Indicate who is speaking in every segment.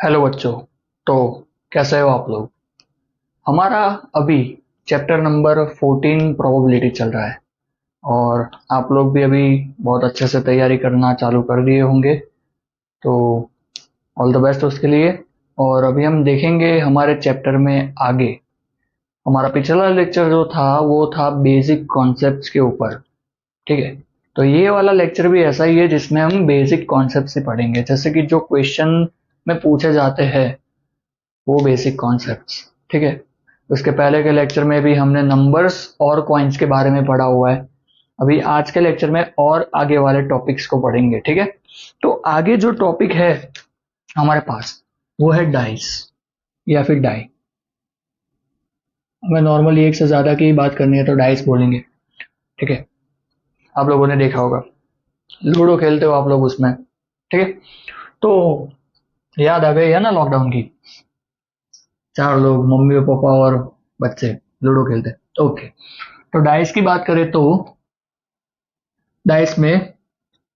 Speaker 1: Hello बच्चों। तो कैसे हो आप लोग। हमारा अभी चैप्टर नंबर 14 प्रोबेबिलिटी चल रहा है और आप लोग भी अभी बहुत अच्छे से तैयारी करना चालू कर दिए होंगे। तो ऑल द बेस्ट उसके लिए। और अभी हम देखेंगे हमारे चैप्टर में आगे। हमारा पिछला लेक्चर जो था वो था बेसिक कॉन्सेप्ट्स के ऊपर। ठीक है। तो ये वाला लेक्चर भी ऐसा ही है जिसमें हम बेसिक कॉन्सेप्ट्स ही पढ़ेंगे, जैसे कि जो क्वेश्चन में पूछे जाते हैं वो बेसिक कॉन्सेप्ट्स। ठीक है। उसके पहले के लेक्चर में भी हमने नंबर्स और कॉइन्स के बारे में पढ़ा हुआ है। अभी आज के लेक्चर में और आगे वाले टॉपिक्स को पढ़ेंगे। ठीक है। तो आगे जो टॉपिक है हमारे पास वो है डाइस या फिर डाई। हमें नॉर्मली एक से ज्यादा की बात करनी है तो डाइस बोलेंगे। ठीक है। आप लोगों ने देखा होगा लूडो खेलते हो आप लोग उसमें। ठीक है। तो याद आ गई है ना लॉकडाउन की। चार लोग, मम्मी और पापा और बच्चे लूडो खेलते। ओके। तो डाइस की बात करें तो डाइस में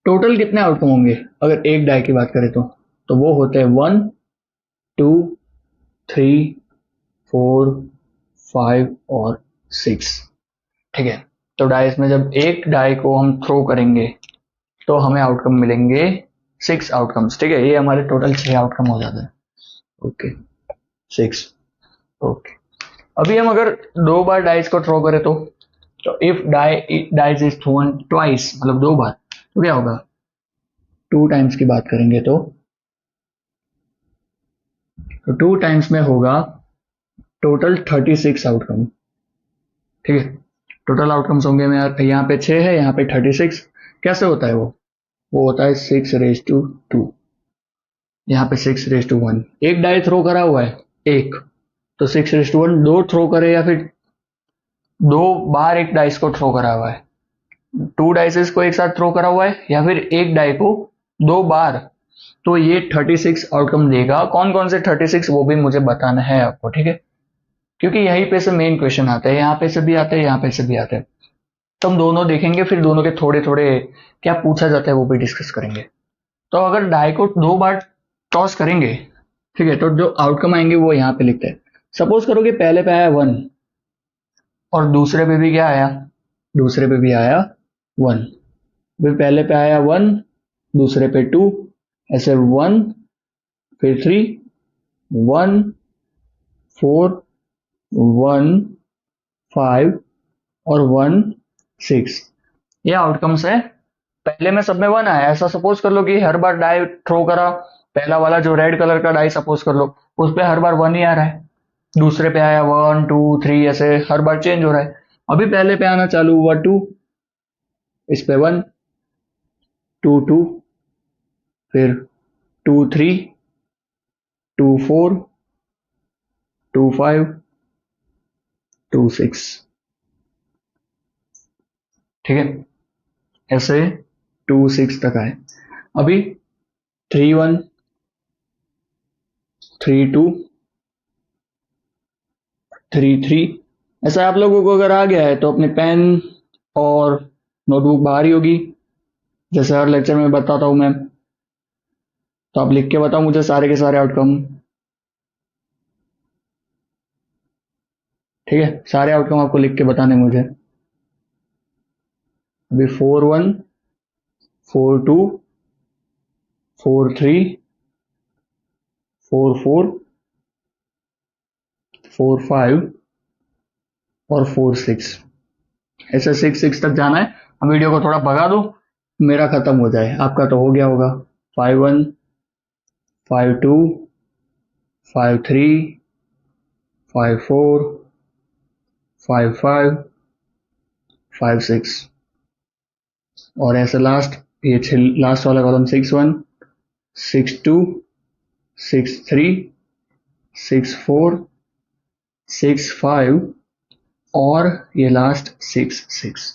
Speaker 1: टोटल कितने आउटकम होंगे अगर एक डाई की बात करें तो वो होते हैं 1, 2, 3, 4, 5 और 6। ठीक है। तो डाइस में जब एक डाई को हम थ्रो करेंगे तो हमें आउटकम मिलेंगे 6 आउटकम्स। ठीक है। ये हमारे टोटल 6 आउटकम हो जाते हैं। ओके। 6। ओके। अभी हम अगर दो बार डाइस को थ्रो करें तो if dice is throne twice, मतलब दो बार, तो क्या होगा। 2 टाइम्स की बात करेंगे तो 2 टाइम्स में होगा टोटल 36 आउटकम। ठीक है। टोटल आउटकम्स होंगे में यहाँ पे 6 है, यहाँ पे 36। कैसे होता है वो होता है 6 रेज टू 2। यहाँ पे 6 रेज टू 1। एक डाई थ्रो करा हुआ है एक, तो 6 रेज टू 1। दो थ्रो करे या फिर दो बार एक डाइस को थ्रो करा हुआ है, 2 डाइसेस को एक साथ थ्रो करा हुआ है या फिर एक डाई को 2 बार, तो ये 36 आउटकम देगा। कौन कौन से 36 वो भी मुझे बताना है आपको। ठीक है। क्योंकि यहीं पे से मेन क्वेश्चन आते हैं, यहाँ पे से भी आते हैं, यहाँ पे से भी आते हैं। तो हम दोनों देखेंगे, फिर दोनों के थोड़े थोड़े क्या पूछा जाता है वो भी डिस्कस करेंगे। तो अगर डाई को 2 बार टॉस करेंगे, ठीक है, तो जो आउटकम आएंगे वो यहाँ पे लिखते हैं। सपोज करो कि पहले पे आया 1 और दूसरे पे भी क्या आया, दूसरे पे भी आया 1। फिर पहले पे आया 1, दूसरे पे 2, ऐसे 1, फिर 3, 1, 4, 1, 5 और 1, 6। ये आउटकम्स है। पहले में सब में 1 आया। ऐसा सपोज कर लो कि हर बार डाई थ्रो करा, पहला वाला जो रेड कलर का डाई सपोज कर लो उस पे हर बार 1 ही आ रहा है। दूसरे पे आया 1, 2, 3, ऐसे हर बार चेंज हो रहा है। अभी पहले पे आना चालू हुआ 2, इस पे 1, 2, 2, फिर 2, 3, 2, 4, 2, 5, 2, 6। ठीक है। ऐसे 2, 6 तक आए। अभी 3, 1, 3, 2, 3, 3। ऐसा आप लोगों को अगर आ गया है तो अपने पेन और नोटबुक बाहर ही होगी, जैसे हर लेक्चर में बताता हूं मैं। तो आप लिख के बताओ मुझे सारे के सारे आउटकम। ठीक है। सारे आउटकम आपको लिख के बताने मुझे। अभी 4, 1, 4, 2, 4, 3, 4, 4, 4, 5 और 4, 6। ऐसे 6, 6 तक जाना है। हम वीडियो को थोड़ा भगा दो, मेरा खत्म हो जाए, आपका तो हो गया होगा। 5, 1, 5, 2, 5, 3, 5, 4, 5, 5, 5, 6। और ऐसे लास्ट, ये लास्ट वाला कॉलम 6, 1, 6, 2, 6, 3, 6, 4, 6, 5 और ये लास्ट 6, 6।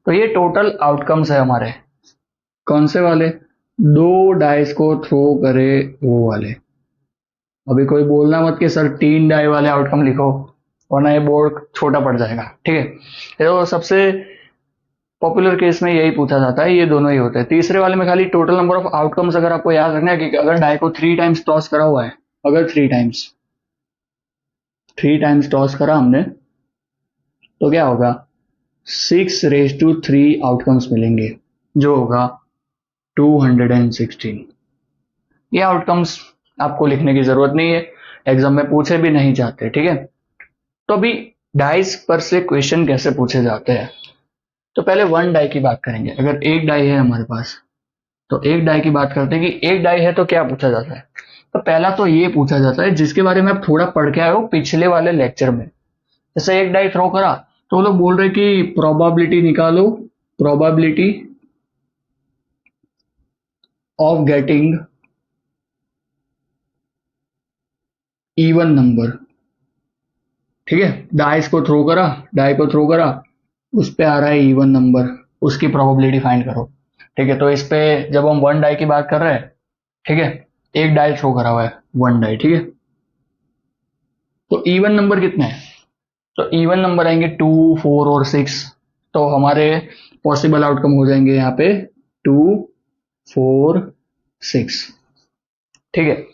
Speaker 1: तो ये टोटल आउटकम्स है हमारे। कौन से वाले? दो डाइस को थ्रो करे वो वाले। अभी कोई बोलना मत कि सर 3 डाई वाले आउटकम लिखो, वरना ये बोर्ड छोटा पड़ जाएगा। ठीक है। तो सबसे पॉपुलर केस में यही पूछा जाता है, ये दोनों ही होते हैं। तीसरे वाले में खाली टोटल नंबर ऑफ आउटकम्स अगर आपको याद रखना है कि अगर डाई को 3 टाइम्स टॉस करा हुआ है अगर 3 टाइम्स टॉस करा हमने तो क्या होगा, 6 रेज टू 3 आउटकम्स मिलेंगे, जो होगा 216। ये आउटकम्स आपको लिखने की जरूरत नहीं है, एग्जाम में पूछे भी नहीं जाते, ठीक है। तो अभी डाइस पर से क्वेश्चन कैसे पूछे जाते हैं, तो पहले वन डाई की बात करेंगे। अगर एक डाई है हमारे पास, तो एक डाई की बात करते हैं कि एक डाई है तो क्या पूछा जाता है। तो पहला तो ये पूछा जाता है जिसके बारे में आप थोड़ा पढ़ के आए हो पिछले वाले लेक्चर में। जैसे एक डाई थ्रो करा तो वो लोग बोल रहे कि प्रोबेबिलिटी निकालो, probability of getting even number, ठीक है। डाइस को थ्रो करा, डाई को थ्रो करा, उस पे आ रहा है इवन नंबर, उसकी प्रोबेबिलिटी फाइंड करो, ठीक है। तो इस पे जब हम वन डाई की बात कर रहे हैं, ठीक है, एक डाई थ्रो करा हुआ है, वन डाई, ठीक है। तो इवन नंबर कितने हैं, तो इवन नंबर आएंगे 2, 4 और 6। तो हमारे पॉसिबल आउटकम हो जाएंगे यहाँ पे 2, 4, 6, ठीक है।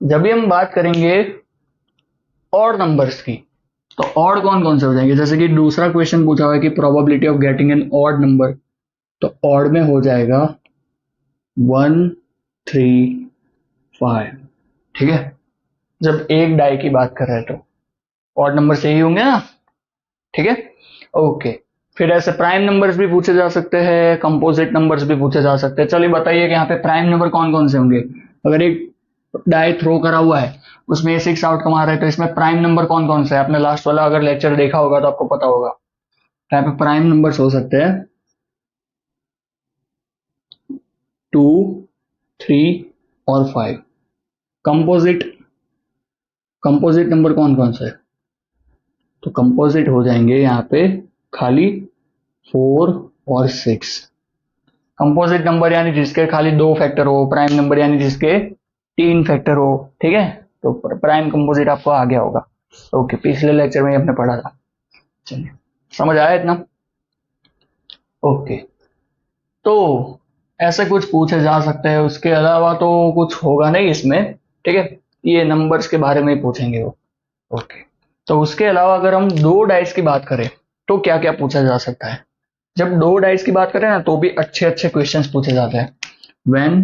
Speaker 1: जब भी हम बात करेंगे ऑड नंबर्स की, तो ऑड कौन कौन से हो जाएंगे, जैसे कि दूसरा क्वेश्चन पूछा हुआ है कि probability of getting an odd number, तो ऑड में हो जाएगा 1, 3, 5, ठीक है। जब एक डाई की बात कर रहे हैं तो ऑड नंबर से ही होंगे ना, ठीक है, ओके। फिर ऐसे प्राइम नंबर्स भी पूछे जा सकते हैं, कंपोजिट नंबर्स भी पूछे जा सकते हैं। चलिए बताइए कि यहाँ पे प्राइम नंबर कौन कौन से होंगे। अगर एक डाई थ्रो करा हुआ है, उसमें 6 आउटकम आ रहा है, तो इसमें प्राइम नंबर कौन कौन से है, आपने लास्ट वाला अगर लेक्चर देखा होगा तो आपको पता होगा। यहाँ पे प्राइम नंबर्स हो सकते हैं 2, 3 और 5। कंपोजिट कंपोजिट नंबर कौन कौन से है, तो कंपोजिट हो जाएंगे यहाँ पे खाली 4 और 6। कंपोजिट नंबर यानी जिसके खाली 2 फैक्टर हो, प्राइम नंबर यानी जिसके 3 फैक्टर हो, ठीक है। तो प्राइम कंपोजिट आपको आ गया होगा, ओके, पिछले लेक्चर में हमने पढ़ा था। चलिए, समझ आया इतना, ओके। तो ऐसे कुछ पूछे जा सकते हैं, उसके अलावा तो कुछ होगा नहीं इसमें, ठीक है। ये नंबर्स के बारे में ही पूछेंगे वो, ओके। तो उसके अलावा अगर हम दो डाइस की बात करें तो क्या क्या पूछा जा सकता है। जब दो डाइस की बात करें ना तो भी अच्छे अच्छे क्वेश्चंस पूछे जाते हैं। व्हेन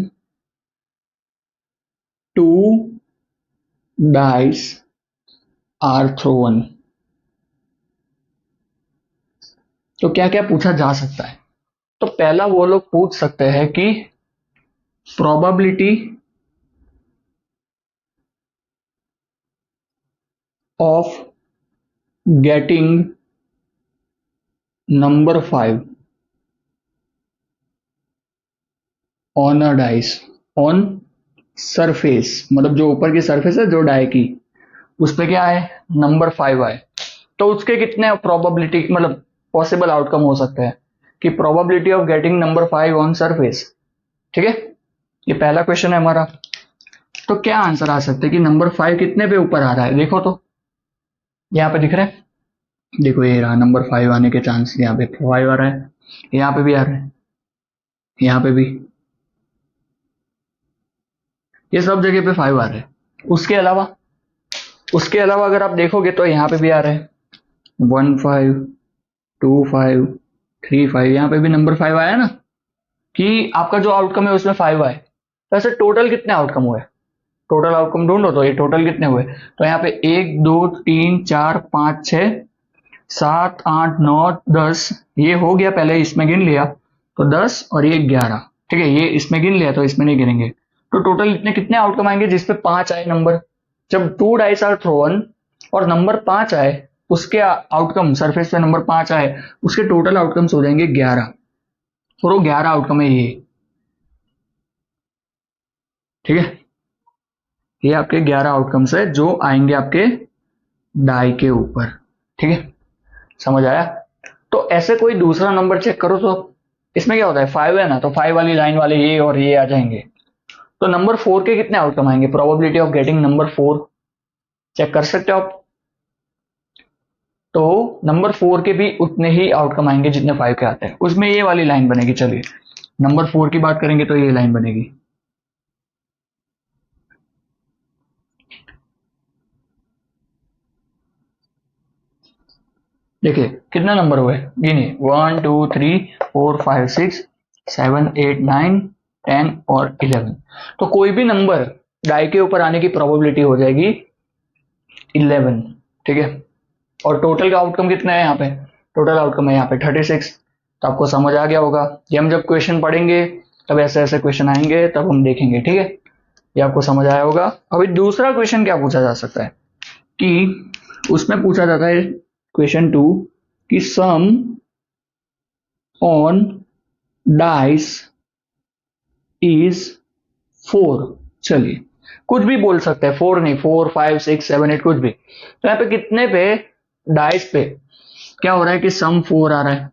Speaker 1: 2 डाइस आर थ्रोन, तो क्या क्या पूछा जा सकता है। तो पहला वो लोग पूछ सकते हैं कि probability of getting number 5 on a dice on surface, मतलब जो ऊपर की सरफेस है जो डाई की, उस पे क्या है, नंबर 5 आए, तो उसके कितने प्रोबेबिलिटी मतलब पॉसिबल आउटकम हो सकते हैं कि probability of getting number 5 on surface, ठीक है। ये पहला क्वेश्चन है हमारा। तो क्या आंसर आ सकते हैं कि नंबर 5 कितने पे ऊपर आ रहा है, देखो तो यहाँ पे दिख रहा है, देखो ये रहा नंबर 5 आने के चांस, यहाँ पे 5 आ रहा है, यहाँ पे भी आ रहा है, यहाँ पे भी, ये सब जगह पे 5 आ रहे हैं। उसके अलावा अगर आप देखोगे तो यहाँ पे भी आ रहे हैं 1, 5, 2, 5, 3, 5, यहाँ पे भी नंबर 5 आया ना, कि आपका जो आउटकम है उसमें 5 आए। तो ऐसे टोटल कितने आउटकम हुए, टोटल आउटकम ढूंढो, तो ये टोटल कितने हुए, तो यहाँ पे 1, 2, 3, 4, 5, 6, 7, 8, 9, 10, ये हो गया, पहले इसमें गिन लिया तो 10 और ये 11, ठीक है। ये इसमें गिन लिया तो इसमें नहीं गिनेंगे। तो टोटल इतने कितने आउटकम आएंगे जिसपे 5 आए नंबर। जब 2 डाइस आर थ्रोन और नंबर 5 आए, उसके आउटकम सरफेस पे नंबर 5 आए, उसके टोटल आउटकम्स हो जाएंगे 11, और वो 11 आउटकम है ये, ठीक है। ये आपके 11 आउटकम्स है जो आएंगे आपके डाई के ऊपर, ठीक है, समझ आया। तो ऐसे कोई दूसरा नंबर चेक करो तो इसमें क्या होता है, 5 है ना, तो 5 वाली लाइन वाले ये और ये आ जाएंगे। तो नंबर 4 के कितने आउटकम आएंगे, probability of getting number 4 check कर सकते हो आप। तो नंबर 4 के भी उतने ही आउटकम आएंगे जितने 5 के आते हैं, उसमें ये वाली लाइन बनेगी। चलिए नंबर 4 की बात करेंगे तो ये लाइन बनेगी। देखिए कितना नंबर हुए, गिनिए 1 2 3 4 5 6 7 8 9 10 और 11। तो कोई भी नंबर डाई के ऊपर आने की प्रोबेबिलिटी हो जाएगी 11। ठीक है, और टोटल का आउटकम कितना है यहाँ पे, टोटल आउटकम है यहाँ पे 36। तो आपको समझ आ गया होगा, ये हम जब क्वेश्चन पढ़ेंगे तब ऐसे ऐसे क्वेश्चन आएंगे तब हम देखेंगे। ठीक है, ये आपको समझ आया होगा। अभी दूसरा क्वेश्चन क्या पूछा जा सकता है कि उसमें पूछा जाता है क्वेश्चन 2 कि सम ऑन डाइस इज 4। चलिए कुछ भी बोल सकते हैं, 4 नहीं, 4 5 6 7 8 कुछ भी। तो यहाँ पे कितने पे डाइस पे क्या हो रहा है कि सम 4 आ रहा है,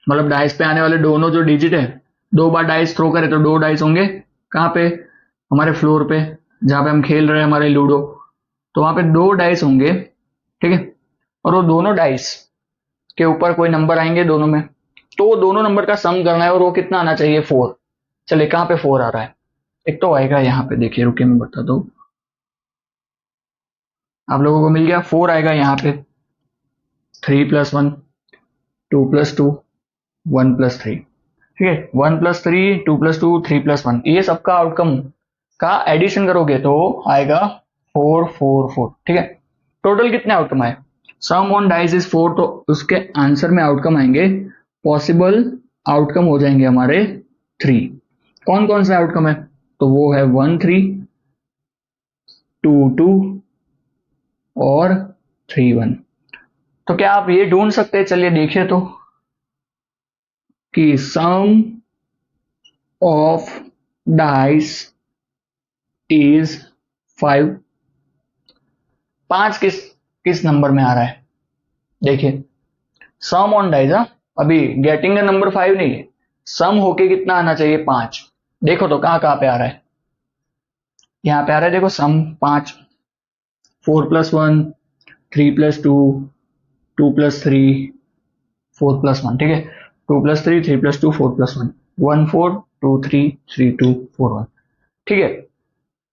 Speaker 1: मतलब डाइस पे आने वाले दोनों जो डिजिट है, दो बार डाइस थ्रो करे तो दो डाइस होंगे कहाँ पे, हमारे फ्लोर पे जहां पे हम खेल रहे हैं हमारे लूडो, तो वहां पे दो डाइस होंगे। ठीक है, और वो दोनों डाइस के ऊपर कोई नंबर आएंगे दोनों में, तो वो दोनों नंबर का सम करना है और वो कितना आना चाहिए 4। चलिए कहाँ पे 4 आ रहा है, एक तो आएगा यहाँ पे, देखिए रुकिए मैं बता दो, आप लोगों को मिल गया 4 आएगा यहाँ पे, 3+1 2+2 1+3। ठीक है, 1+3 2+2 3+1, ये सबका आउटकम का एडिशन करोगे तो आएगा 4 4 4। ठीक है, टोटल कितने आउटकम आए, सम ऑन डाइस इज 4, तो उसके आंसर में आउटकम आएंगे, पॉसिबल आउटकम हो जाएंगे हमारे 3। कौन कौन से आउटकम है, तो वो है 1 3 2 2 और 3 1। तो क्या आप ये ढूंढ सकते हैं, चलिए देखिए तो, कि सम ऑफ डाइस इज 5। 5 किस किस नंबर में आ रहा है, देखिए सम ऑन डाइस, अभी गेटिंग द नंबर 5 नहीं है, सम होके कितना आना चाहिए 5। देखो तो कहां कहां पे आ रहा है, यहां पे आ रहा है, देखो सम 5, 4+1 3+2 2+3 4+1। ठीक है, 2+3 3+2 4+1 1 4 2 3 3 2 4 1। ठीक है,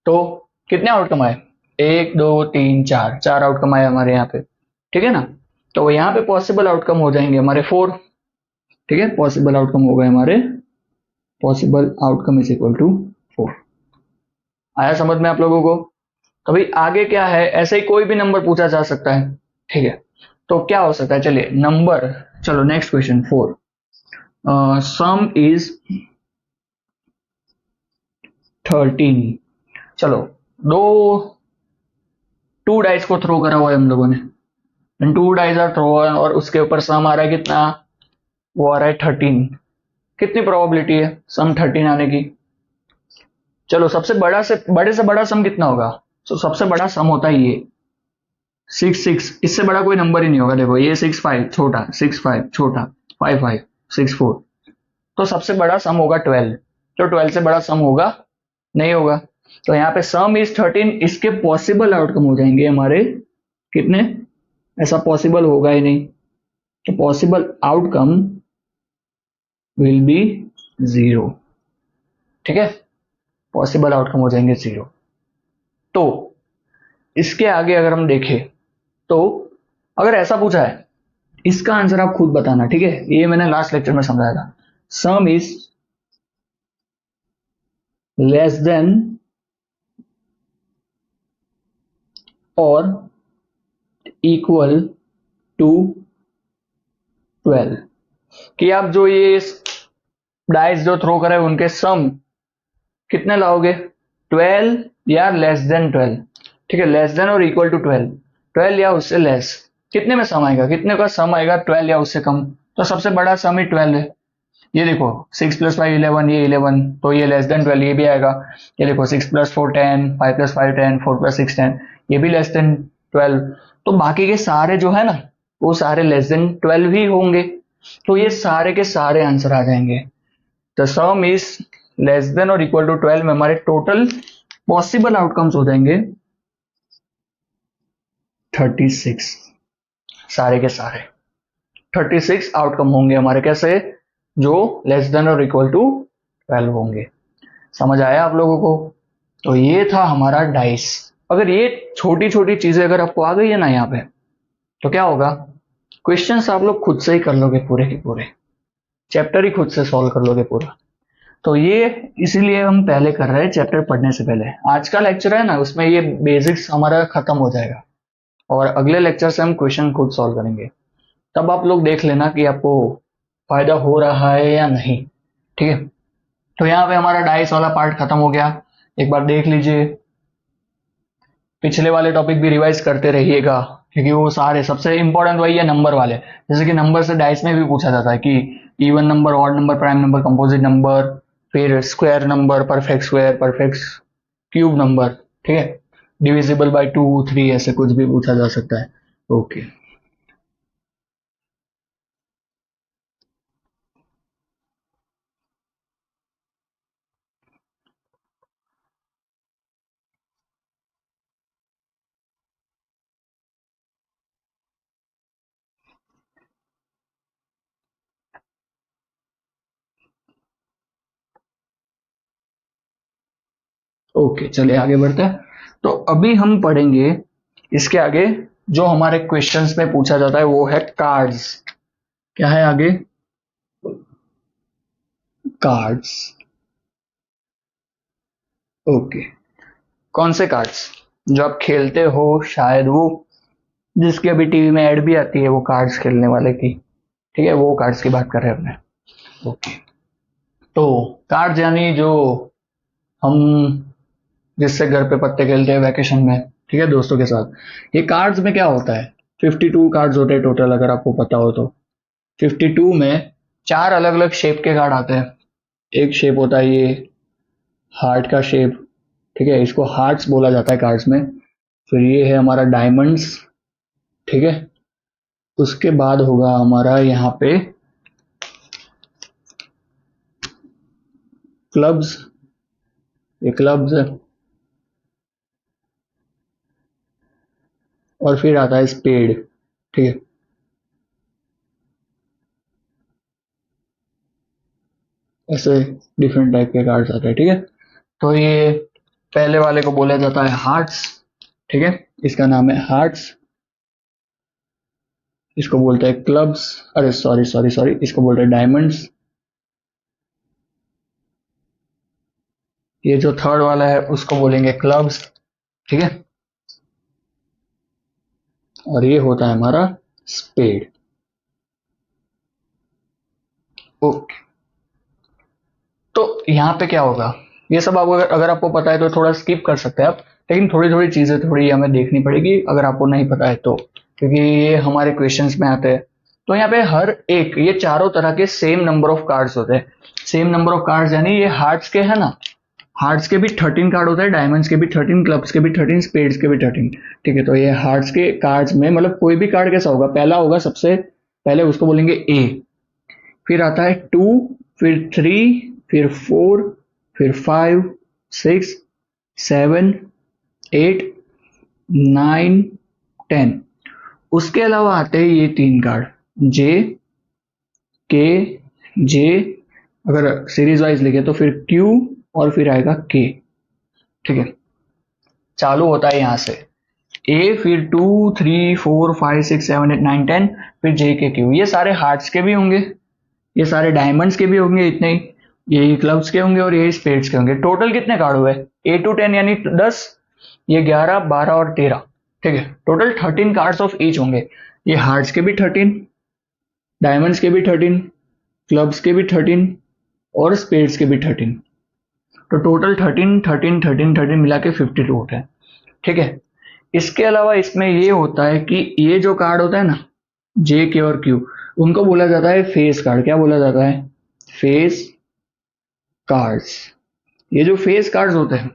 Speaker 1: तो कितने आउटकम आए, 1 2 3 4, 4 आउटकम आए हमारे यहाँ पे। ठीक है ना, तो यहाँ पे पॉसिबल आउटकम हो जाएंगे हमारे 4। ठीक है, पॉसिबल आउटकम हो गए हमारे, possible outcome is equal to 4। आया समझ में आप लोगों को। तो भाई आगे क्या है, ऐसे ही कोई भी नंबर पूछा जा सकता है। ठीक है, तो क्या हो सकता है, चलिए नंबर, चलो नेक्स्ट क्वेश्चन 4, सम इज 13। चलो दो 2 डाइस को थ्रो करा हुआ है हम लोगों ने, 2 डाइस आर थ्रो और उसके ऊपर सम आ रहा है कितना, वो आ रहा है 13। कितनी प्रोबेबिलिटी है सम 13 आने की, चलो सबसे बड़े से बड़ा सम कितना होगा, तो सबसे बड़ा सम होता है ये 6 6, इससे बड़ा कोई नंबर ही नहीं होगा। देखो ये 6 5 छोटा, 6 5 छोटा, 5 5 6 4, तो सबसे बड़ा सम होगा 12, तो 12 से बड़ा सम होगा नहीं होगा। तो यहाँ पे सम इज 13, इसके पॉसिबल आउटकम हो जाएंगे हमारे कितने, ऐसा पॉसिबल होगा ही नहीं, तो पॉसिबल आउटकम विल बी 0। ठीक है, पॉसिबल आउटकम हो जाएंगे 0। तो इसके आगे अगर हम देखें तो अगर ऐसा पूछा है, इसका आंसर आप खुद बताना। ठीक है, ये मैंने लास्ट लेक्चर में समझाया था, सम इज लेस देन और इक्वल टू 12, कि आप जो ये डाइस जो थ्रो करे उनके सम कितने लाओगे, 12 या लेस देन 12। ठीक है, लेस देन और इक्वल टू 12, 12 या उससे लेस, कितने में सम आएगा, कितने का सम आएगा, 12 या उससे कम। तो सबसे बड़ा सम ही 12 है, ये देखो 6 + 5 11, ये 11, तो ये लेस देन 12 ये भी आएगा। ये देखो 6 + 4 10, 5 + 5 10, 4 + 6 10, ये भी लेस देन 12। तो बाकी के सारे जो है ना वो सारे लेस देन 12 ही होंगे, तो ये सारे के सारे आंसर आ जाएंगे। The some is less than और इक्वल टू 12 में हमारे टोटल पॉसिबल आउटकम्स हो जाएंगे 36, सारे के सारे 36 आउटकम होंगे हमारे, कैसे, जो लेस देन और इक्वल टू 12 होंगे। समझ आया आप लोगों को। तो ये था हमारा डाइस। अगर ये छोटी छोटी चीजें अगर आपको आ गई है ना यहाँ पे, तो क्या होगा, क्वेश्चंस आप लोग खुद से ही कर लोगे, पूरे के पूरे चैप्टर ही खुद से सॉल्व कर लोगे पूरा। तो ये इसीलिए हम पहले कर रहे हैं, चैप्टर पढ़ने से पहले। आज का लेक्चर है ना, उसमें ये बेसिक्स हमारा खत्म हो जाएगा और अगले लेक्चर से हम क्वेश्चन खुद सॉल्व करेंगे। तब आप लोग देख लेना कि आपको फायदा हो रहा है या नहीं। ठीक है, तो यहाँ पे हमारा डाइस वाला पार्ट खत्म हो गया। एक बार देख लीजिए, पिछले वाले टॉपिक भी रिवाइज करते रहिएगा, क्योंकि वो सारे सबसे इंपॉर्टेंट वही है नंबर वाले। जैसे कि नंबर से डाइस में भी पूछा जाता है कि even number, odd number, prime number, composite number, फिर square number, perfect square, perfect cube number. ठीक है, डिविजिबल बाय 2, 3, ऐसे कुछ भी पूछा जा सकता है। ओके, ओके, चलिए आगे बढ़ते हैं। तो अभी हम पढ़ेंगे इसके आगे, जो हमारे क्वेश्चंस में पूछा जाता है वो है कार्ड्स। क्या है आगे? कार्ड्स। ओके, कौन से कार्ड्स? जो आप खेलते हो शायद, वो जिसकी अभी टीवी में ऐड भी आती है, वो कार्ड्स खेलने वाले की। ठीक है, वो कार्ड्स की बात कर रहे हैं अपने। ओके, तो कार्ड्स यानी जो हम जिससे घर पे पत्ते खेलते हैं वैकेशन में, ठीक है, दोस्तों के साथ। ये कार्ड्स में क्या होता है, 52 कार्ड्स होते हैं टोटल, अगर आपको पता हो तो। 52 में 4 अलग अलग शेप के कार्ड आते हैं। एक शेप होता है ये हार्ट का शेप, ठीक है, इसको हार्ट्स बोला जाता है कार्ड्स में। फिर ये है हमारा डायमंड्स, ठीक है। उसके बाद होगा हमारा यहाँ पे क्लब्स, ये क्लब्स है। और फिर आता है स्पेड, ठीक है। ऐसे डिफरेंट टाइप के कार्ड्स आते हैं, ठीक है। तो ये पहले वाले को बोला जाता है हार्ट्स, ठीक है, इसका नाम है हार्ट्स। इसको बोलते हैं क्लब्स, अरे सॉरी सॉरी सॉरी, इसको बोलते हैं डायमंड्स। ये जो थर्ड वाला है उसको बोलेंगे क्लब्स, ठीक है। और ये होता है हमारा स्पेड। ओके, तो यहाँ पे क्या होगा, ये सब आप अगर आपको पता है तो थोड़ा स्किप कर सकते हैं आप, लेकिन थोड़ी थोड़ी चीजें थोड़ी हमें देखनी पड़ेगी अगर आपको नहीं पता है तो, क्योंकि ये हमारे क्वेश्चंस में आते हैं। तो यहाँ पे हर एक, ये चारों तरह के सेम नंबर ऑफ कार्ड्स होते हैं। सेम नंबर ऑफ कार्ड्स यानी ये हार्ट्स के है ना, हार्ट्स के भी 13 कार्ड होता है, डायमंड्स के भी 13, क्लब्स के भी 13, स्पेड्स के भी 13। ठीक है, तो ये हार्ट्स के कार्ड्स में मतलब कोई भी कार्ड कैसा होगा, पहला होगा सबसे पहले उसको बोलेंगे ए, फिर आता है 2, फिर 3, फिर 4, फिर 5, 6, 7, 8, 9, 10। उसके अलावा आते हैं ये 3 कार्ड, जे, के, जे, अगर सीरीज वाइज लिखे तो फिर क्यू, और फिर आएगा के। ठीक है, चालू होता है यहाँ से ए, फिर 2, 3, 4, 5, 6, 7, 8, 9, 10, फिर जे के क्यू। ये सारे हार्ट्स के भी होंगे, ये सारे डायमंड्स के भी होंगे, इतने ही, यही क्लब्स के होंगे और यही स्पेड्स के होंगे। टोटल कितने कार्ड हुए, ए टू 10 यानी 10, ये 11, 12 और 13। ठीक है, टोटल 13 कार्ड्स ऑफ ईच होंगे। ये हार्ट्स के भी 13, डायमंड्स के भी 13, क्लब्स के भी 13 और स्पेड्स के भी 13। तो टोटल 13 13 13 13 मिला के 52 होते हैं। ठीक है, इसके अलावा इसमें ये होता है कि ये जो कार्ड होता है ना, जे, के और क्यू, उनको बोला जाता है फेस कार्ड। क्या बोला जाता है, फेस कार्ड्स। ये जो फेस कार्ड्स होते हैं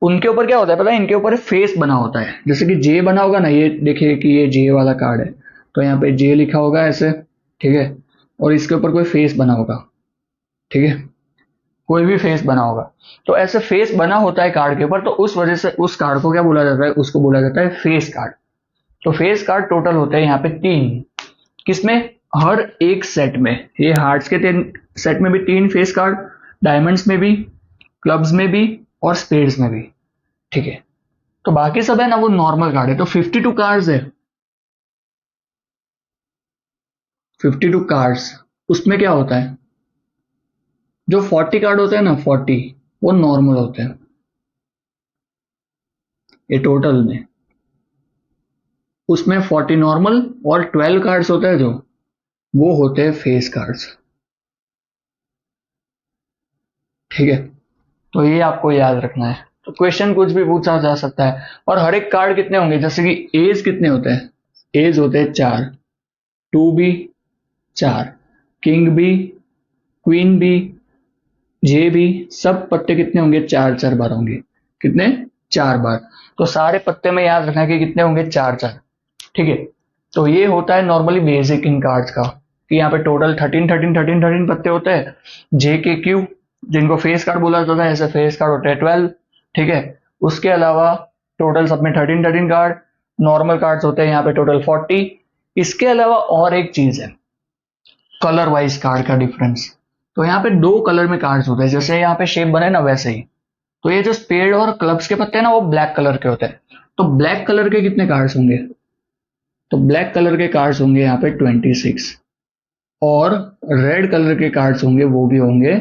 Speaker 1: उनके ऊपर क्या होता है पता है, इनके ऊपर फेस बना होता है। जैसे कि जे बना होगा ना, ये देखिए कि ये जे वाला कार्ड है, तो यहाँ पे जे लिखा होगा ऐसे, ठीक है, और इसके ऊपर कोई फेस बना होगा, ठीक है, कोई भी फेस बना होगा। तो ऐसे फेस बना होता है कार्ड के ऊपर, तो उस वजह से उस कार्ड को क्या बोला जाता है, उसको बोला जाता है फेस कार्ड। तो फेस कार्ड टोटल होते हैं यहाँ पे 3, किसमें, हर एक सेट में। ये हार्ट्स के 3 सेट में भी 3 फेस कार्ड, डायमंड्स में भी, क्लब्स में भी और स्पेड्स में भी। ठीक है, तो बाकी सब है ना वो नॉर्मल कार्ड है। तो 52 कार्ड्स है, 52 कार्ड्स, उसमें क्या होता है, जो 40 कार्ड होते हैं ना, 40 वो नॉर्मल होते हैं ये टोटल में, उसमें 40 नॉर्मल और 12 कार्ड्स होते हैं जो, वो होते हैं फेस कार्ड्स। ठीक है, तो ये आपको याद रखना है। तो क्वेश्चन कुछ भी पूछा जा सकता है। और हर एक कार्ड कितने होंगे, जैसे कि एज कितने होते हैं, एज होते हैं 4, टू भी 4, किंग भी, क्वीन भी, जे भी, सब पत्ते कितने होंगे, 4 4 बार होंगे। कितने, 4 बार। तो सारे पत्ते में याद रखना कि कितने होंगे, 4 4। ठीक है, तो ये होता है नॉर्मली बेसिक इन कार्ड्स का, कि यहाँ पे टोटल 13 पत्ते होते हैं। जे के क्यू, जिनको फेस कार्ड बोला जाता है, ऐसे फेस कार्ड होते हैं 12। ठीक है, उसके अलावा टोटल सब में 13 कार्ड, नॉर्मल कार्ड्स होते हैं यहाँ पे टोटल 40। इसके अलावा और एक चीज है, कलर वाइज कार्ड का डिफरेंस। तो यहाँ पे 2 कलर में कार्ड्स होते हैं, जैसे यहाँ पे शेप बने ना वैसे ही। तो ये जो स्पेड और क्लब्स के पत्ते हैं ना, वो ब्लैक कलर के होते हैं। तो ब्लैक कलर के कितने कार्ड्स होंगे, तो ब्लैक कलर के कार्ड्स होंगे यहाँ पे 26, और रेड कलर के कार्ड्स होंगे वो भी होंगे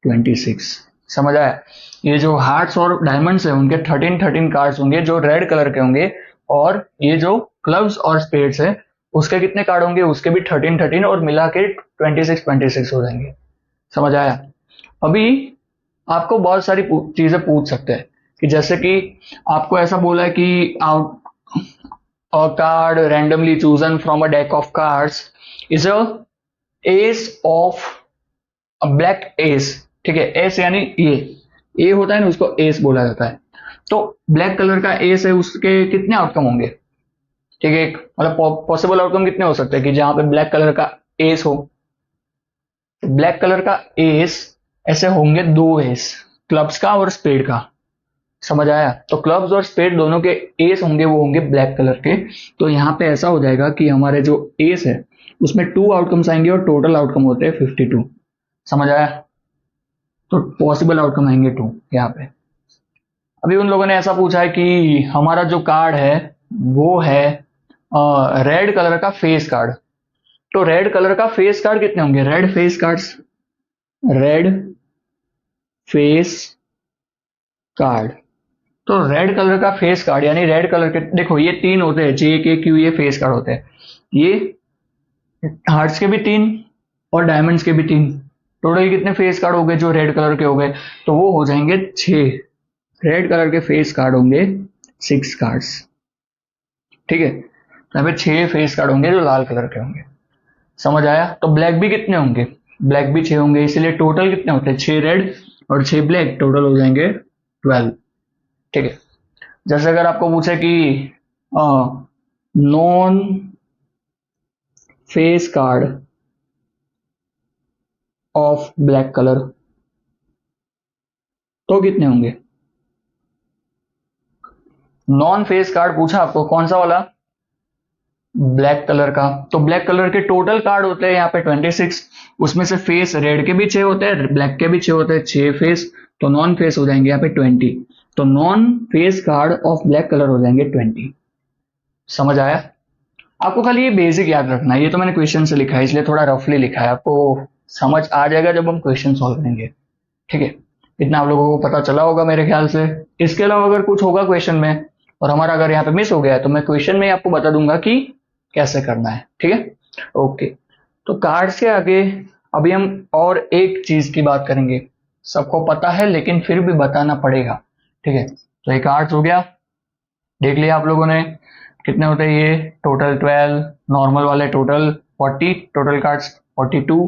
Speaker 1: 26। समझ आया। ये जो हार्ट्स और डायमंड्स है उनके 13 कार्ड्स होंगे जो रेड कलर के होंगे, और ये जो क्लब्स और स्पेड्स है उसके कितने कार्ड होंगे, उसके भी 13 और मिला के 26 हो जाएंगे। समझ आया। अभी आपको बहुत सारी चीजें पूछ सकते हैं, कि जैसे कि आपको ऐसा बोला है कि a card randomly chosen from a deck of cards is a ace of a black ace। ठीक है, एस यानी ए होता है ना, उसको एस बोला जाता है। तो ब्लैक कलर का एस है, उसके कितने आउटकम होंगे। ठीक है, मतलब पॉसिबल आउटकम कितने हो सकते हैं कि जहां पे ब्लैक कलर का एस हो। ब्लैक कलर का एस ऐसे होंगे 2 एस, क्लब्स का और स्पेड का। समझ आया। तो क्लब्स और स्पेड दोनों के एस होंगे, वो होंगे ब्लैक कलर के। तो यहाँ पे ऐसा हो जाएगा कि हमारे जो एस है उसमें 2 आउटकम्स आएंगे और टोटल आउटकम होते हैं 52। समझ आया। तो पॉसिबल आउटकम आएंगे 2 यहाँ पे। अभी उन लोगों ने ऐसा पूछा है कि हमारा जो कार्ड है वो है रेड कलर का फेस कार्ड। तो रेड कलर का फेस कार्ड कितने होंगे, red face cards, red face card. तो रेड कलर का फेस कार्ड यानी रेड कलर के, देखो ये 3 होते हैं, जे के क्यू, ये फेस कार्ड होते हैं। ये हार्ट्स के भी 3 और डायमंड्स के भी 3। टोटल कितने फेस कार्ड हो गए जो रेड कलर के हो गए, तो वो हो जाएंगे 6। रेड कलर के फेस कार्ड होंगे 6 कार्ड्स। ठीक है, तो यहाँ पे 6 फेस कार्ड होंगे जो लाल कलर के होंगे। समझ आया। तो ब्लैक भी कितने होंगे, ब्लैक भी 6 होंगे, इसलिए टोटल कितने होते हैं, 6 रेड और 6 ब्लैक, टोटल हो जाएंगे 12। ठीक है, जैसे अगर आपको पूछे कि non face card of black colour, तो कितने होंगे। नॉन फेस कार्ड पूछा आपको कौन सा वाला, ब्लैक कलर का। तो ब्लैक कलर के टोटल कार्ड होते हैं यहाँ पे 26। उसमें से फेस रेड के भी 6 होते हैं, ब्लैक के भी 6 होते हैं, 6 फेस। तो नॉन फेस हो जाएंगे यहाँ पे 20। तो non face card of black colour हो जाएंगे 20। समझ आया। आपको खाली ये बेसिक याद रखना है, ये तो मैंने क्वेश्चन से लिखा है इसलिए थोड़ा रफली लिखा है, आपको समझ आ जाएगा जब हम क्वेश्चन सॉल्व करेंगे। ठीक है, इतना आप लोगों को पता चला होगा मेरे ख्याल से। इसके अलावा अगर कुछ होगा क्वेश्चन में और हमारा अगर यहाँ पे मिस हो गया है तो मैं क्वेश्चन में आपको बता दूंगा कि कैसे करना है। ठीक है, ओके। तो कार्ड्स के आगे अभी हम और एक चीज की बात करेंगे, सबको पता है लेकिन फिर भी बताना पड़ेगा। ठीक है, तो ये कार्ड्स हो गया, देख लिया आप लोगों ने कितने होते हैं, ये टोटल 12, नॉर्मल वाले टोटल 40, टोटल कार्ड्स 42,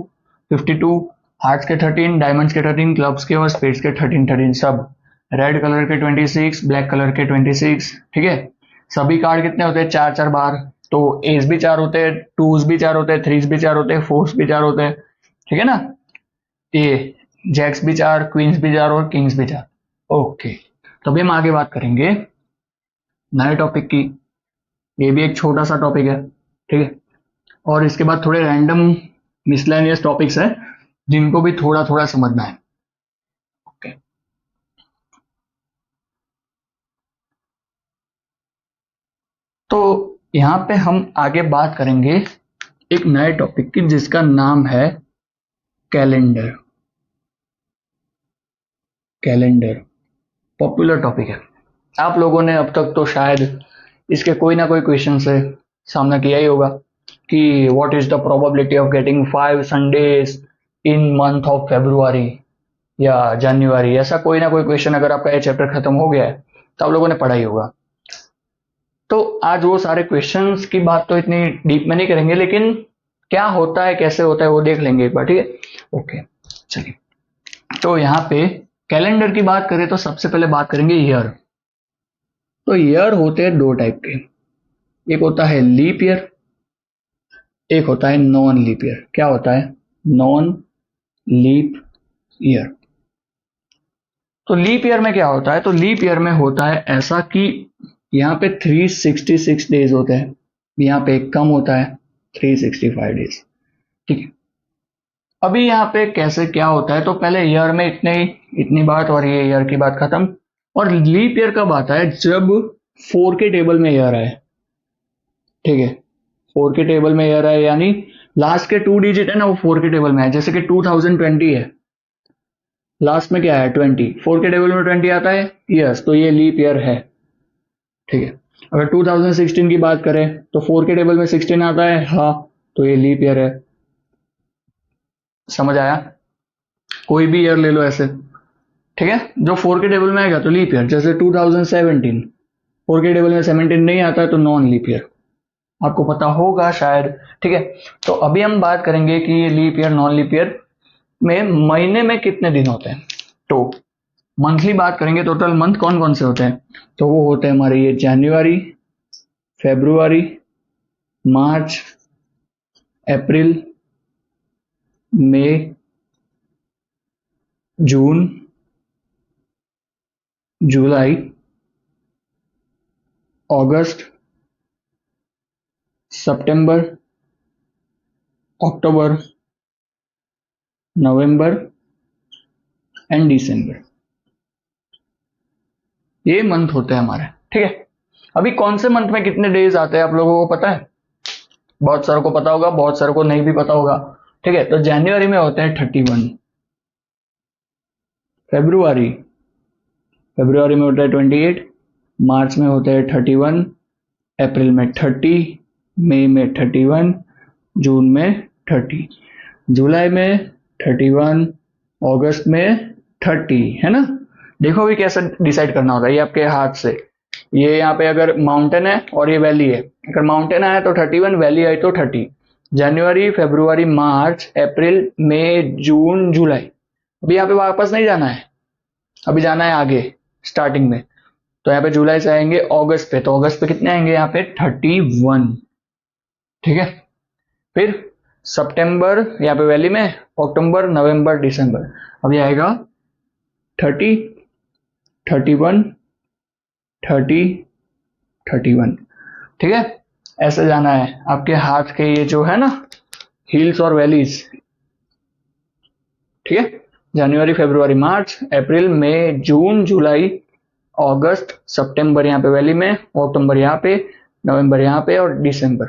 Speaker 1: 52, हार्ट्स के 13, डायमंड्स के 13, क्लब्स के और स्पेड्स के 13 सब, रेड कलर के 26, ब्लैक कलर के 26। ठीक है, सभी कार्ड कितने होते हैं, 4 4 बार। तो एस भी 4 होते हैं, टूज भी 4 होते हैं, थ्रीज भी 4 होते हैं, फोर्स भी 4 होते हैं। ठीक है ना, ये जैक्स भी 4, क्वींस भी 4 और किंग्स भी 4। ओके, तो अभी हम आगे बात करेंगे नए टॉपिक की। ये भी एक छोटा सा टॉपिक है। ठीक है, और इसके बाद थोड़े रैंडम मिसलेनियस टॉपिक्स है जिनको भी थोड़ा थोड़ा समझना है। ओके, तो यहां पे हम आगे बात करेंगे एक नए टॉपिक की जिसका नाम है कैलेंडर। कैलेंडर पॉपुलर टॉपिक है, आप लोगों ने अब तक तो शायद इसके कोई ना कोई क्वेश्चन से सामना किया ही होगा कि what is the probability of getting 5 Sundays in month of February या जनवरी। ऐसा कोई ना कोई क्वेश्चन अगर आपका ये चैप्टर खत्म हो गया है तो आप लोगों ने पढ़ा ही होगा। तो आज वो सारे क्वेश्चंस की बात तो इतनी डीप में नहीं करेंगे, लेकिन क्या होता है कैसे होता है वो देख लेंगे एक बार, ठीक है। ओके चलिए, तो यहाँ पे कैलेंडर की बात करें तो सबसे पहले बात करेंगे ईयर। तो ईयर होते हैं दो टाइप के, एक होता है लीप ईयर, एक होता है नॉन लीप ईयर। क्या होता है नॉन लीप ईयर? तो लीप ईयर में क्या होता है, तो लीप ईयर में होता है ऐसा कि यहाँ पे 366 डेज होते हैं, यहाँ पे कम होता है 365 डेज, ठीक है। अभी यहाँ पे कैसे क्या होता है, तो पहले ईयर में इतनी बात और ये ईयर की बात खत्म। और लीप ईयर कब आता है, जब 4 के टेबल में ईयर आए, ठीक है। 4 के टेबल में ईयर आए यानी लास्ट के 2 डिजिट है ना वो 4 के टेबल में है। जैसे कि 2020 है, लास्ट में क्या है 20, 4 के टेबल में 20 आता है, यस, तो ये लीप ईयर है, ठीक है। अगर 2016 की बात करें तो 4 के टेबल में 16 आता है, हाँ, तो ये लीप ईयर है। समझ आया? कोई भी ईयर ले लो ऐसे, ठीक है, जो 4 के टेबल में आएगा तो लीप ईयर। जैसे 2017 4 के टेबल में 17 नहीं आता है तो नॉन लीप ईयर, आपको पता होगा शायद, ठीक है। तो अभी हम बात करेंगे कि ये leap year non leap year में महीने में कितने दिन होते हैं। तो मंथली बात करेंगे, टोटल मंथ कौन कौन से होते हैं, तो वो होते हैं हमारे ये जनवरी, February, March, April, May, June, July, August, September, October, November and दिसंबर। ये मंथ होते हैं हमारे, ठीक है। अभी कौन से मंथ में कितने डेज आते हैं आप लोगों को पता है? बहुत सारों को पता होगा, बहुत सारों को नहीं भी पता होगा, ठीक है। तो जनवरी में होते हैं 31, फेब्रुआरी फेब्रुआरी में होता है 28, मार्च में होता है 31, अप्रैल में 30, मई में 31, जून में 30, जुलाई में 31, अगस्त में 30, है ना। देखो भी कैसे डिसाइड करना होता है, ये आपके हाथ से। ये यहाँ पे अगर माउंटेन है और ये वैली है, अगर माउंटेन आया तो 31, वैली आई तो 30। जनवरी, फेब्रुआरी, मार्च, अप्रैल, मई, जून, जुलाई। अभी यहाँ पे वापस नहीं जाना है, अभी जाना है आगे स्टार्टिंग में। तो यहाँ पे जुलाई से आएंगे अगस्त पे, तो अगस्त पे कितने आएंगे यहाँ पे 31, ठीक है। फिर सितंबर यहाँ पे वैली में, अक्टूबर, नवंबर, दिसंबर, अभी आएगा 30, 31, 30, 31, ठीक है। ऐसे जाना है आपके हाथ के ये जो है ना हिल्स और वैलीज, ठीक है। जनवरी, फरवरी, मार्च, अप्रैल, मई, जून, जुलाई, अगस्त, सितंबर यहाँ पे वैली में, अक्टूबर यहाँ पे, नवंबर यहाँ पे और दिसंबर,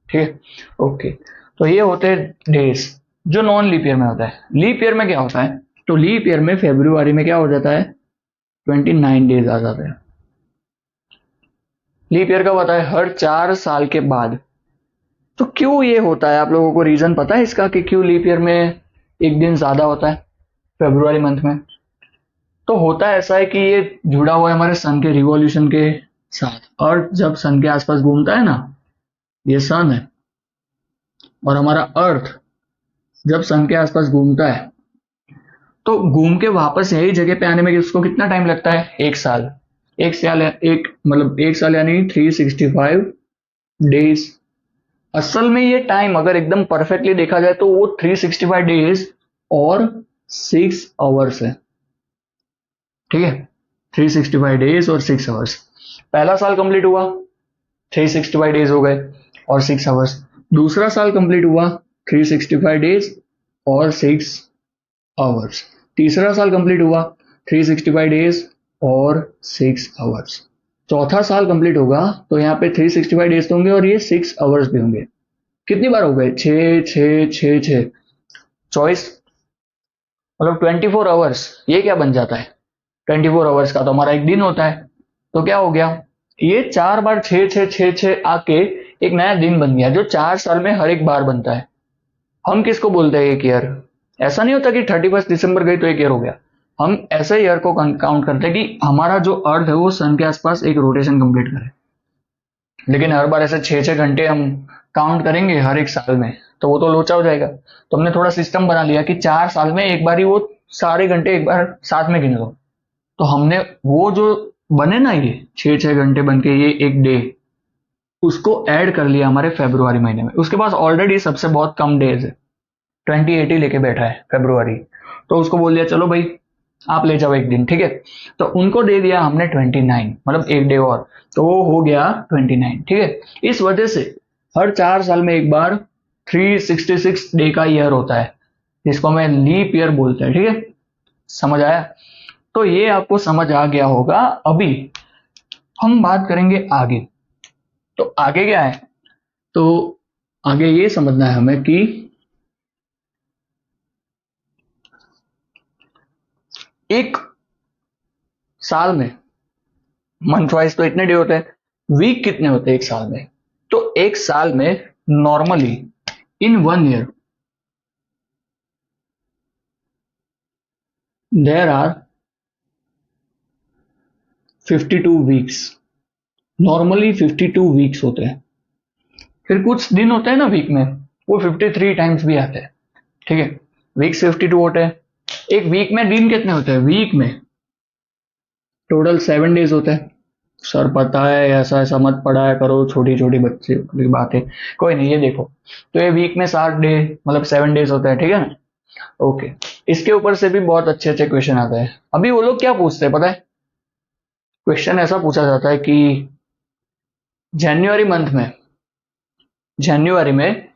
Speaker 1: ठीक है। ओके, तो ये होते हैं डेज जो नॉन लीप ईयर में होता है। लीप ईयर में क्या होता है, तो लीप ईयर में फरवरी में क्या हो जाता है 29 डेज आ जाते हैं। लीप ईयर कब होता है, हर 4 साल के बाद। तो क्यों ये होता है, आप लोगों को रीजन पता है इसका कि क्यों लीप ईयर में एक दिन ज्यादा होता है फरवरी मंथ में? तो होता ऐसा है कि ये जुड़ा हुआ है हमारे सन के रिवॉल्यूशन के साथ, और जब सन के आसपास घूमता है ना, ये सन है, और हमारा अर्थ जब सन के आसपास घूमता है तो घूम के वापस यही जगह पे आने में इसको कितना टाइम लगता है, 1 साल। एक साल यानी 365 डेज। असल में ये टाइम अगर एकदम परफेक्टली देखा जाए तो वो 365 डेज और 6 आवर्स है, ठीक है। 365 डेज और 6 आवर्स। पहला साल कंप्लीट हुआ, 365 डेज हो गए और 6 आवर्स। दूसरा साल कंप्लीट हुआ, 365 डेज और 6 आवर्स। तीसरा साल कंप्लीट हुआ, 365 डेज और 6 आवर्स। चौथा साल कंप्लीट होगा तो यहाँ पे 365 डेज होंगे और ये 6 आवर्स भी होंगे। कितनी बार हो गए? 6 6 6 6, 24, मतलब 24 आवर्स। ये क्या बन जाता है? 24 आवर्स का तो हमारा एक दिन होता है। तो क्या हो गया? ये 4 बार 6 6 6 6 आके एक नया दिन बन गया, जो 4 साल में हर एक बार बनता है। हम किसको बोलते हैं एक ईयर? ऐसा नहीं होता कि 31 दिसंबर गई तो एक ईयर हो गया। हम ऐसे ईयर को काउंट करते हैं कि हमारा जो अर्थ है वो सन के आसपास एक रोटेशन कंप्लीट करे। लेकिन हर बार ऐसे 6 6 घंटे हम काउंट करेंगे हर एक साल में, तो वो तो लोचा हो जाएगा। तो हमने थोड़ा सिस्टम बना लिया कि 4 साल में एक बार ही वो सारे घंटे एक बार साथ में गिन लो। तो हमने वो जो बने ना, ये 6 6 घंटे बन के ये एक डे, उसको ऐड कर लिया हमारे फेब्रुआरी महीने में। उसके पास ऑलरेडी सबसे बहुत कम डेज है, 2080 लेके बैठा है फेब्रुआरी। तो उसको बोल दिया चलो भाई आप ले जाओ एक दिन, ठीक है। तो उनको दे दिया हमने 29, मतलब एक डे और, तो वो हो गया 29, ठीक है। इस वजह से हर 4 साल में एक बार 366 डे का ईयर होता है, जिसको हमें लीप ईयर बोलते हैं, ठीक है। समझ आया? तो ये आपको समझ आ गया होगा। अभी हम बात करेंगे आगे। तो आगे क्या है? तो आगे ये समझना है हमें कि एक साल में मंथ वाइज तो इतने डे होते हैं, वीक कितने होते हैं एक साल में? तो एक साल में normally in 1 year there are 52 weeks. Normally 52 weeks होते हैं। फिर कुछ दिन होते हैं ना वीक में, वो 53 टाइम्स भी आते हैं, ठीक है। वीक्स 52 होते हैं। एक वीक में दिन कितने होते हैं? वीक में टोटल 7 डेज होते हैं। सर पता है, ऐसा ऐसा मत पढ़ाया करो, छोटी छोटी बच्चे की बातें। कोई नहीं, ये देखो, तो ये वीक में 7 डे, मतलब 7 डेज होता है, ठीक है ना। ओके। इसके ऊपर से भी बहुत अच्छे अच्छे क्वेश्चन आते हैं। अभी वो लोग क्या पूछते हैं पता है? क्वेश्चन ऐसा पूछा जाता है कि जनवरी मंथ में, जनवरी में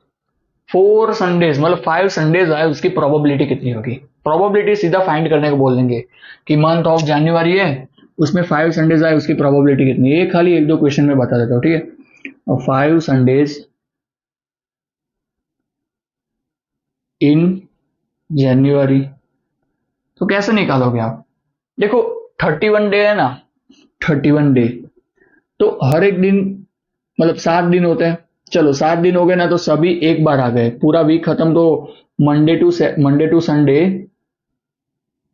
Speaker 1: 4 संडेज, मतलब 5 संडेज आए, उसकी प्रोबेबिलिटी कितनी होगी? प्रोबेबिलिटी सीधा फाइंड करने को बोल देंगे कि मंथ ऑफ जनवरी है, उसमें 5 संडेज आए, उसकी प्रोबेबिलिटी कितनी है। ये खाली एक दो क्वेश्चन में बता देता हूँ, ठीक है। और 5 संडेज इन जनवरी, तो कैसे निकालोगे आप? देखो, 31 डे है ना, 31 डे, तो हर एक दिन, मतलब 7 दिन होते हैं। चलो 7 दिन हो गए ना, तो सभी एक बार आ गए, पूरा वीक खत्म। तो मंडे टू संडे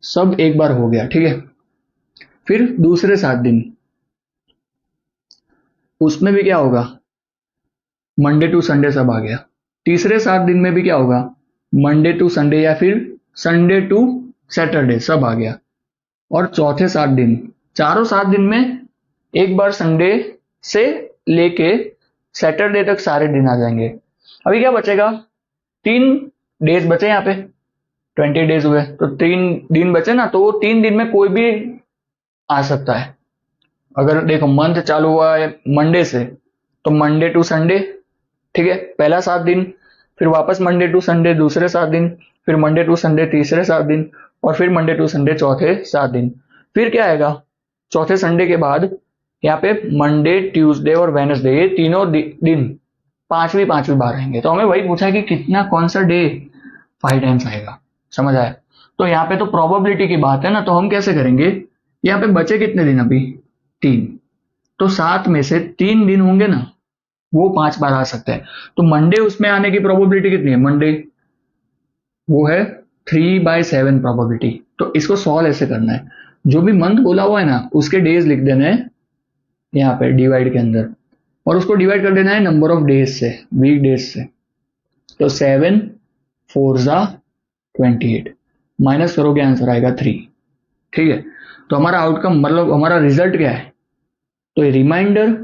Speaker 1: सब एक बार हो गया, ठीक है। फिर दूसरे 7 दिन, उसमें भी क्या होगा? मंडे टू संडे सब आ गया। तीसरे 7 दिन में भी क्या होगा? मंडे टू संडे या फिर संडे टू सैटरडे सब आ गया। और चौथे 7 दिन, चारों 7 दिन में एक बार संडे से लेके सैटरडे तक सारे दिन आ जाएंगे। अभी क्या बचेगा? 3 डेज बचे यहाँ पे, 20 डेज हुए, तो 3 दिन बचे ना, तो वो 3 दिन में कोई भी आ सकता है। अगर देखो मंथ चालू हुआ है मंडे से, तो मंडे टू संडे, ठीक है, पहला 7 दिन। फिर वापस मंडे टू संडे दूसरे 7 दिन। फिर मंडे टू संडे तीसरे 7 दिन। और फिर मंडे टू संडे चौथे 7 दिन। फिर क्या आएगा चौथे संडे के बाद? यहाँ पे मंडे ट्यूसडे और वेनसडे, ये तीनों दिन पांचवी पांचवी बार आएंगे। तो हमें वही पूछा है कि कितना, कौन सा डे 5 टाइम्स आएगा। समझ आया? तो यहाँ पे तो प्रोबेबिलिटी की बात है ना, तो हम कैसे करेंगे? यहाँ पे बचे कितने दिन अभी? 3। तो 7 में से 3 दिन होंगे ना, वो 5 बार आ सकते हैं। तो मंडे उसमें आने की प्रोबेबिलिटी कितनी है? मंडे वो है 3/7 प्रोबेबिलिटी। तो इसको सॉल्व ऐसे करना है, जो भी मंथ बोला हुआ है ना, उसके डेज लिख देना है यहाँ पे डिवाइड के अंदर, और उसको डिवाइड कर देना है नंबर ऑफ डेज से, वीक डेज से। तो 7 4 जा 28, माइनस करोगे आंसर आएगा 3, ठीक है। तो हमारा आउटकम, मतलब हमारा रिजल्ट क्या है? तो रिमाइंडर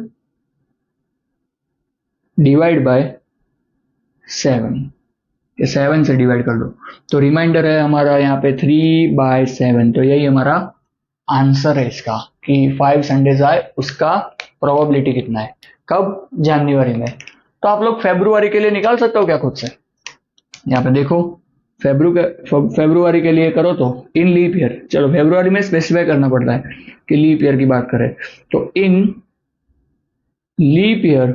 Speaker 1: डिवाइड बाय 7, ये 7 से डिवाइड कर दो। तो रिमाइंडर है हमारा यहाँ पे 3/7। तो यही हमारा आंसर है इसका, कि 5 संडेज आए, उसका प्रोबेबिलिटी कितना है, कब? जनवरी में। तो आप लोग फेब्रुआरी के लिए निकाल सकते हो क्या खुद से? यहाँ पे देखो, फेब्रुआरी के लिए करो तो इन लीप ईयर, चलो फेब्रुआरी में स्पेसिफाई करना पड़ता है कि लीप ईयर की बात करें, तो in leap year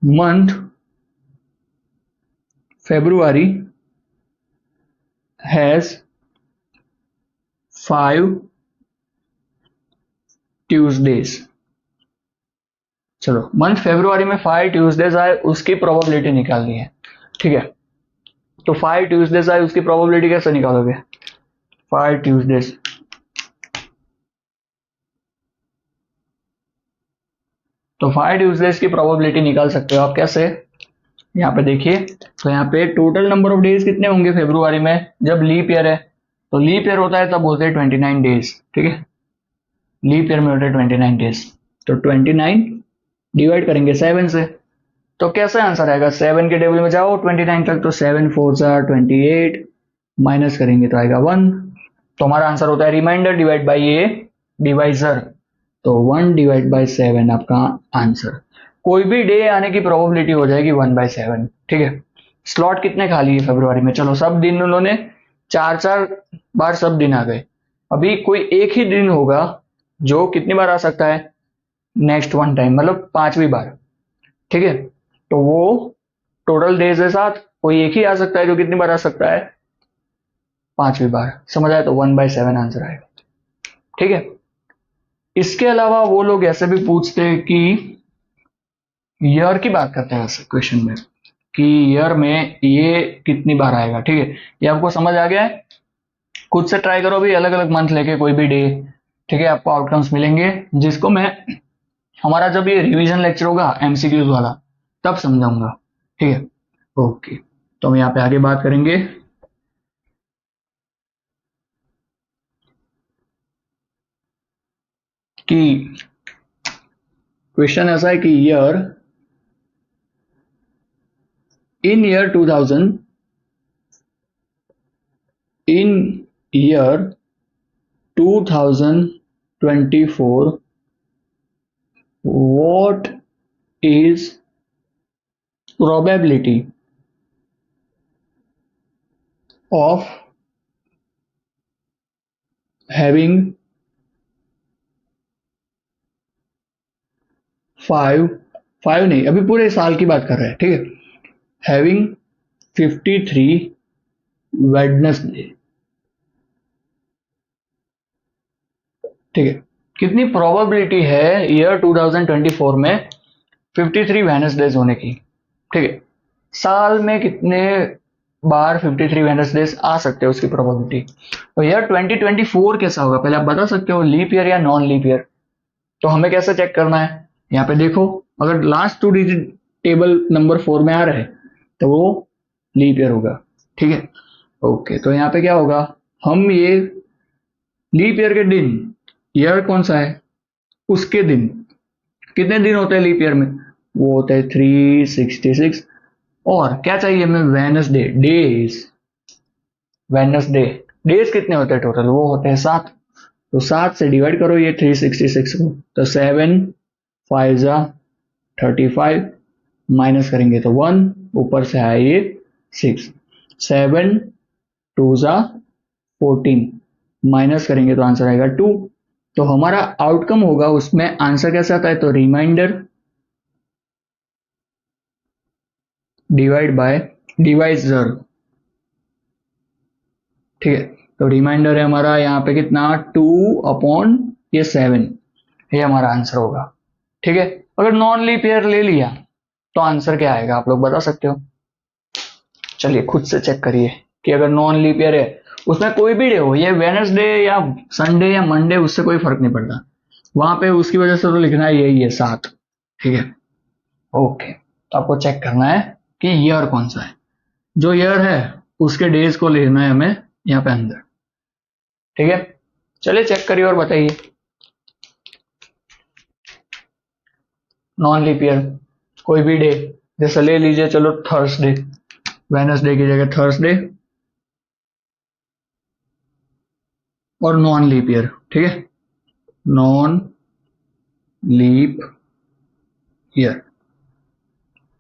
Speaker 1: month February has 5 Tuesdays। चलो, मंथ फेब्रुआरी में 5 ट्यूजडेज आए, उसकी प्रोबेबिलिटी निकालनी है। ठीक है, तो 5 ट्यूजडेज आए, उसकी प्रोबेबिलिटी कैसे निकालोगे? 5 ट्यूजडेज, तो 5 ट्यूजडेज की प्रोबेबिलिटी निकाल सकते हो आप कैसे? यहाँ पे देखिए, तो यहाँ पे टोटल नंबर ऑफ डेज कितने होंगे फेब्रुआरी में? जब लीप ईयर है, तो लीप ईयर होता है तब होते हैं 29 डेज। ठीक है, लीप ईयर में होते हैं 29 डेज, तो 29 डिवाइड करेंगे 7 से, तो कैसे आंसर आएगा? 7 के टेबल में जाओ 29 तक, तो 7 4 जार 28, माइनस करेंगे तो आएगा 1। तो हमारा आंसर होता है रिमाइंडर डिवाइड बाई ये डिवाइजर, तो 1 डिवाइड बाई 7 आपका आंसर। कोई भी डे आने की प्रोबेबिलिटी हो जाएगी 1/7। ठीक है, स्लॉट कितने खाली है फरवरी में? चलो, सब दिन उन्होंने 4 बार सब दिन आ गए। अभी कोई एक ही दिन होगा जो कितनी बार आ सकता है? नेक्स्ट वन टाइम, मतलब 5वीं बार। ठीक है, तो वो टोटल डेज के साथ कोई एक ही आ सकता है जो कितनी बार आ सकता है? 5वीं बार। समझ आया? तो 1/7 आंसर आएगा। ठीक है, इसके अलावा वो लोग ऐसे भी पूछते हैं कि ईयर की बात करते हैं ऐसे क्वेश्चन में कि ईयर में ये कितनी बार आएगा। ठीक है, ये आपको समझ आ गया है? खुद से ट्राई करो भी, अलग अलग मंथ लेके कोई भी डे। ठीक है, आपको आउटकम्स मिलेंगे, जिसको मैं हमारा जब ये रिवीजन लेक्चर होगा एमसीक्यूज वाला तब समझाऊंगा। ठीक है, ओके, तो हम यहाँ पे आगे बात करेंगे कि क्वेश्चन ऐसा है कि इन year 2024 what is probability of having 5 नहीं, अभी पूरे साल की बात कर रहे हैं। ठीक है, हैविंग 53 वेडनेसडे। ठीक है, कितनी प्रोबेबिलिटी है ईयर 2024 में 53 वेडनेसडेज होने की? ठीक है, साल में कितने बार 53 वेडनेसडेज आ सकते हैं उसकी प्रोबेबिलिटी। तो ईयर 2024 कैसा होगा पहले आप बता सकते हो, लीप ईयर या नॉन लीप ईयर? तो हमें कैसे चेक करना है? यहाँ पे देखो, अगर लास्ट 2 डिजिट टेबल नंबर 4 में आ रहा है तो वो लीप ईयर होगा। ठीक है, ओके, तो यहाँ पे क्या होगा? हम ये लीप ईयर के दिन, ईयर कौन सा है उसके दिन, कितने दिन होते हैं लीप ईयर में? वो होते हैं 366। और क्या चाहिए हमें? Wednesday days. वेडनेसडे डेज कितने होते हैं टोटल? वो होते हैं 7। तो 7 से डिवाइड करो ये 366 को, तो 7 5 जा 35, माइनस करेंगे तो 1, ऊपर से आए ये 6, 7 2 जा 14, माइनस करेंगे तो आंसर आएगा 2। तो हमारा आउटकम होगा उसमें आंसर कैसे आता है? तो रिमाइंडर डिवाइड बाय डिवाइजर। ठीक है, तो रिमाइंडर है हमारा यहाँ पे कितना? 2/7, ये हमारा आंसर होगा। ठीक है, अगर नॉन लीप ईयर ले लिया तो आंसर क्या आएगा आप लोग बता सकते हो? चलिए खुद से चेक करिए कि अगर नॉन लीप ईयर है, उसमें कोई भी डे हो, ये वेडनेसडे या संडे या मंडे, उससे कोई फर्क नहीं पड़ता, वहां पे उसकी वजह से तो लिखना है यही है 7। ठीक है, ओके, तो आपको चेक करना है कि ईयर कौन सा है। जो ईयर है उसके डेज को लेना है हमें यहाँ पे अंदर। ठीक है, चलिए चेक करिए और बताइए। नॉन लीप ईयर कोई भी डे, जैसे ले लीजिए चलो थर्सडे, वेडनेसडे की जगह थर्सडे, और नॉन लीप ईयर। ठीक है, नॉन लीप ईयर,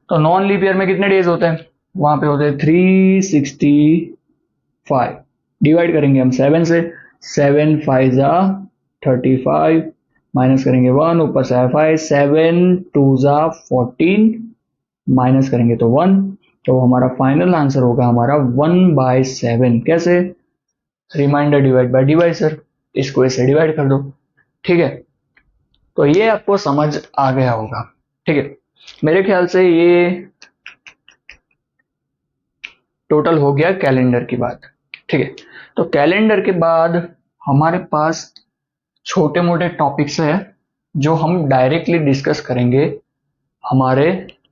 Speaker 1: तो नॉन लीप ईयर में कितने डेज होते हैं? वहां पे होते हैं 365, डिवाइड करेंगे हम 7 से, 7 5 जा 35, माइनस करेंगे 1, ऊपर से 5, 7 2 जा 14, माइनस करेंगे तो 1, तो हमारा फाइनल आंसर होगा हमारा 1/7। कैसे? रिमाइंडर डिवाइड बाय डिवाइसर, इसको ऐसे डिवाइड कर दो। ठीक है, तो ये आपको समझ आ गया होगा। ठीक है, मेरे ख्याल से ये टोटल हो गया कैलेंडर की बात। ठीक है, तो कैलेंडर के बाद हमारे पास छोटे मोटे टॉपिक्स है जो हम डायरेक्टली डिस्कस करेंगे हमारे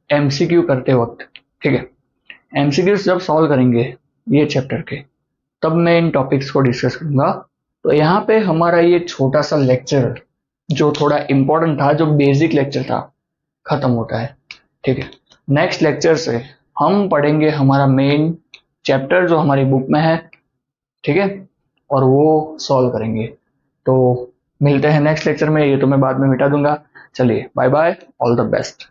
Speaker 1: एमसीक्यू करते वक्त। ठीक है, एमसीक्यू जब सॉल्व करेंगे ये चैप्टर के, तब मैं इन टॉपिक्स को डिस्कस करूंगा। तो यहाँ पे हमारा ये छोटा सा लेक्चर जो थोड़ा इंपॉर्टेंट था, जो बेसिक लेक्चर था, खत्म होता है। ठीक है, नेक्स्ट लेक्चर से हम पढ़ेंगे हमारा मेन चैप्टर जो हमारी बुक में है। ठीक है, और वो सॉल्व करेंगे। तो मिलते हैं नेक्स्ट लेक्चर में, ये तो मैं बाद में मिटा दूंगा। चलिए, bye bye, all the best.